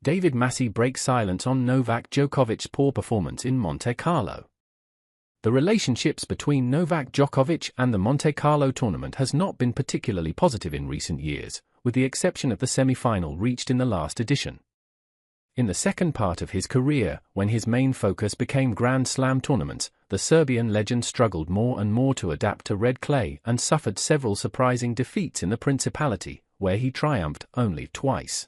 David Massey breaks silence on Novak Djokovic's poor performance in Monte Carlo. The relationships between Novak Djokovic and the Monte Carlo tournament has not been particularly positive in recent years, with the exception of the semi-final reached in the last edition. In the second part of his career, when his main focus became Grand Slam tournaments, the Serbian legend struggled more and more to adapt to red clay and suffered several surprising defeats in the Principality, where he triumphed only twice.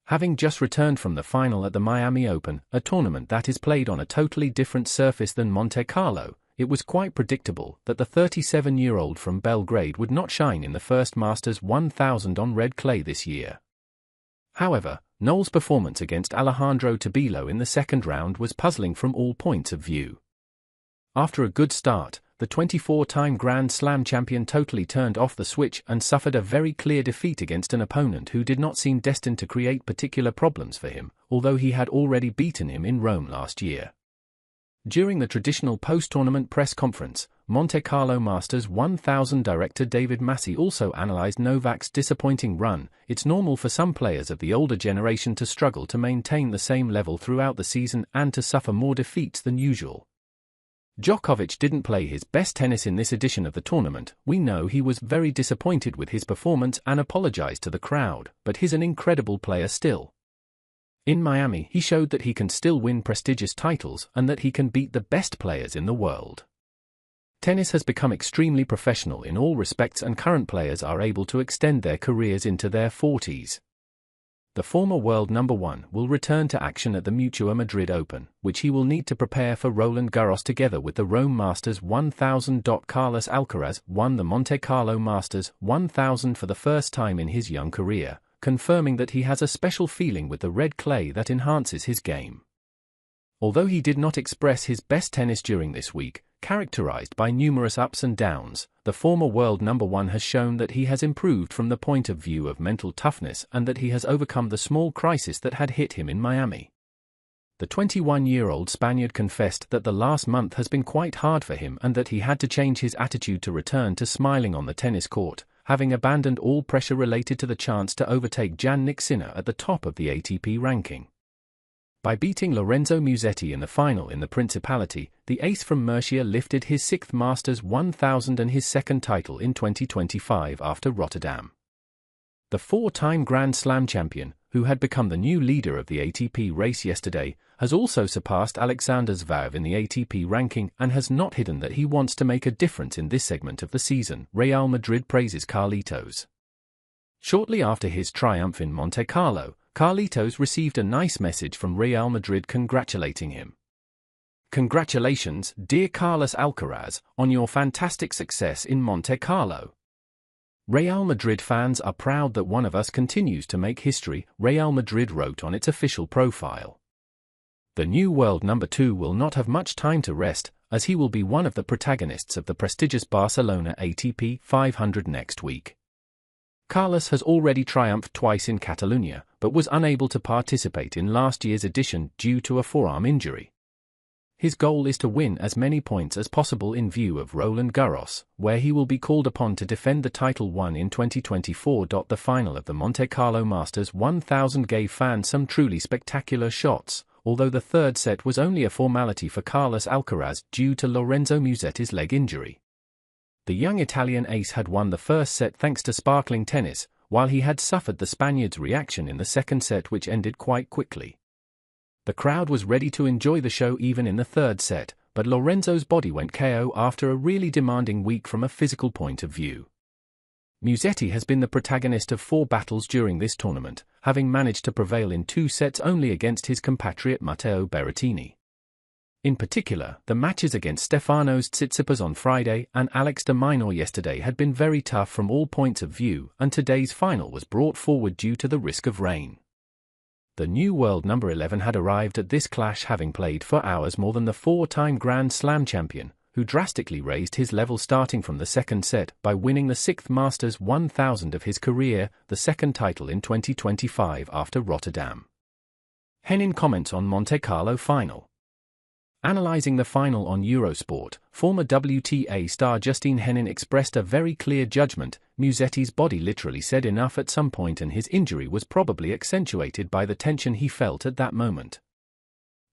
Having just returned from the final at the Miami Open, a tournament that is played on a totally different surface than Monte Carlo, it was quite predictable that the 37-year-old from Belgrade would not shine in the first Masters 1000 on red clay this year. However, Noel's performance against Alejandro Tabilo in the second round was puzzling from all points of view. After a good start, the 24-time Grand Slam champion totally turned off the switch and suffered a very clear defeat against an opponent who did not seem destined to create particular problems for him, although he had already beaten him in Rome last year. During the traditional post-tournament press conference, Monte Carlo Masters 1000 director David Massey also analyzed Novak's disappointing run. It's normal for some players of the older generation to struggle to maintain the same level throughout the season and to suffer more defeats than usual. Djokovic didn't play his best tennis in this edition of the tournament. We know he was very disappointed with his performance and apologized to the crowd, but he's an incredible player still. In Miami, he showed that he can still win prestigious titles and that he can beat the best players in the world. Tennis has become extremely professional in all respects, and current players are able to extend their careers into their 40s. The former world number one will return to action at the Mutua Madrid Open, which he will need to prepare for Roland Garros together with the Rome Masters 1000. Carlos Alcaraz won the Monte Carlo Masters 1000 for the first time in his young career, confirming that he has a special feeling with the red clay that enhances his game. Although he did not express his best tennis during this week, characterized by numerous ups and downs, the former world number one has shown that he has improved from the point of view of mental toughness and that he has overcome the small crisis that had hit him in Miami. The 21-year-old Spaniard confessed that the last month has been quite hard for him and that he had to change his attitude to return to smiling on the tennis court, having abandoned all pressure related to the chance to overtake Jannik Sinner at the top of the ATP ranking. By beating Lorenzo Musetti in the final in the Principality, the ace from Murcia lifted his sixth Masters 1000 and his second title in 2025 after Rotterdam. The four-time Grand Slam champion, who had become the new leader of the ATP race yesterday, has also surpassed Alexander Zverev in the ATP ranking and has not hidden that he wants to make a difference in this segment of the season. Real Madrid praises Carlitos. Shortly after his triumph in Monte Carlo, Carlitos received a nice message from Real Madrid congratulating him. "Congratulations, dear Carlos Alcaraz, on your fantastic success in Monte Carlo. Real Madrid fans are proud that one of us continues to make history," Real Madrid wrote on its official profile. The new world number two will not have much time to rest, as he will be one of the protagonists of the prestigious Barcelona ATP 500 next week. Carlos has already triumphed twice in Catalonia, but was unable to participate in last year's edition due to a forearm injury. His goal is to win as many points as possible in view of Roland Garros, where he will be called upon to defend the title won in 2024. The final of the Monte Carlo Masters 1000 gave fans some truly spectacular shots, although the third set was only a formality for Carlos Alcaraz due to Lorenzo Musetti's leg injury. The young Italian ace had won the first set thanks to sparkling tennis, while he had suffered the Spaniard's reaction in the second set, which ended quite quickly. The crowd was ready to enjoy the show even in the third set, but Lorenzo's body went KO after a really demanding week from a physical point of view. Musetti has been the protagonist of 4 battles during this tournament, having managed to prevail in 2 sets only against his compatriot Matteo Berrettini. In particular, the matches against Stefanos Tsitsipas on Friday and Alex de Minaur yesterday had been very tough from all points of view, and today's final was brought forward due to the risk of rain. The new world number 11 had arrived at this clash having played for hours more than the 4-time Grand Slam champion, who drastically raised his level starting from the second set by winning the 6th Masters 1000 of his career, the second title in 2025 after Rotterdam. Henin comments on Monte Carlo final. Analyzing the final on Eurosport, former WTA star Justine Henin expressed a very clear judgment. Musetti's body literally said enough at some point, and his injury was probably accentuated by the tension he felt at that moment.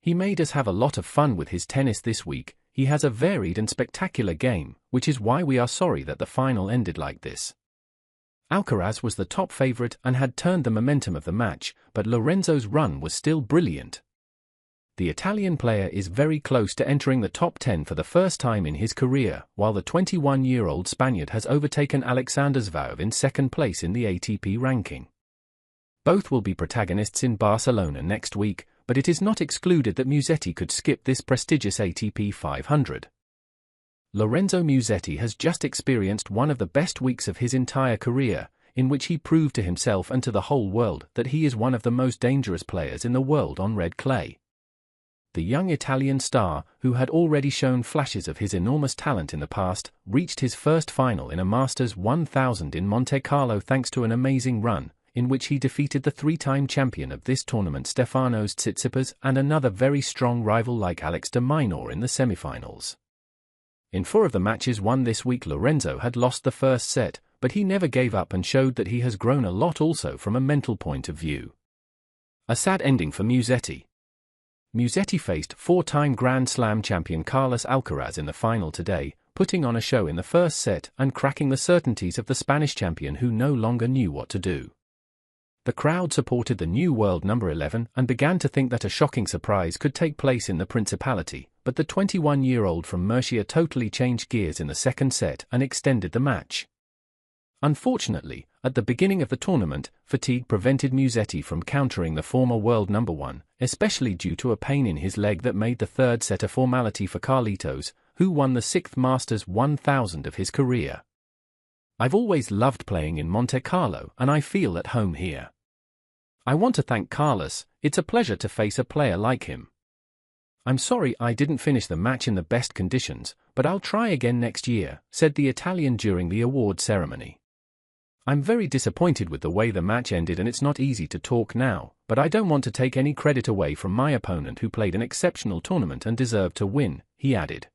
He made us have a lot of fun with his tennis this week. He has a varied and spectacular game, which is why we are sorry that the final ended like this. Alcaraz was the top favorite and had turned the momentum of the match, but Lorenzo's run was still brilliant. The Italian player is very close to entering the top 10 for the first time in his career, while the 21-year-old Spaniard has overtaken Alexander Zverev in second place in the ATP ranking. Both will be protagonists in Barcelona next week, but it is not excluded that Musetti could skip this prestigious ATP 500. Lorenzo Musetti has just experienced one of the best weeks of his entire career, in which he proved to himself and to the whole world that he is one of the most dangerous players in the world on red clay. The young Italian star, who had already shown flashes of his enormous talent in the past, reached his first final in a Masters 1000 in Monte Carlo thanks to an amazing run, in which he defeated the three-time champion of this tournament Stefanos Tsitsipas and another very strong rival like Alex de Minaur in the semifinals. In 4 of the matches won this week, Lorenzo had lost the first set, but he never gave up and showed that he has grown a lot also from a mental point of view. A sad ending for Musetti. Musetti faced 4-time Grand Slam champion Carlos Alcaraz in the final today, putting on a show in the first set and cracking the certainties of the Spanish champion, who no longer knew what to do. The crowd supported the new world number 11 and began to think that a shocking surprise could take place in the Principality, but the 21-year-old from Murcia totally changed gears in the second set and extended the match. Unfortunately, at the beginning of the tournament, fatigue prevented Musetti from countering the former world number 1, especially due to a pain in his leg that made the third set a formality for Carlitos, who won the 6th Masters 1000 of his career. I've always loved playing in Monte Carlo and I feel at home here. I want to thank Carlos. It's a pleasure to face a player like him. I'm sorry I didn't finish the match in the best conditions, but I'll try again next year, said the Italian during the award ceremony. I'm very disappointed with the way the match ended, and it's not easy to talk now, but I don't want to take any credit away from my opponent, who played an exceptional tournament and deserved to win, he added.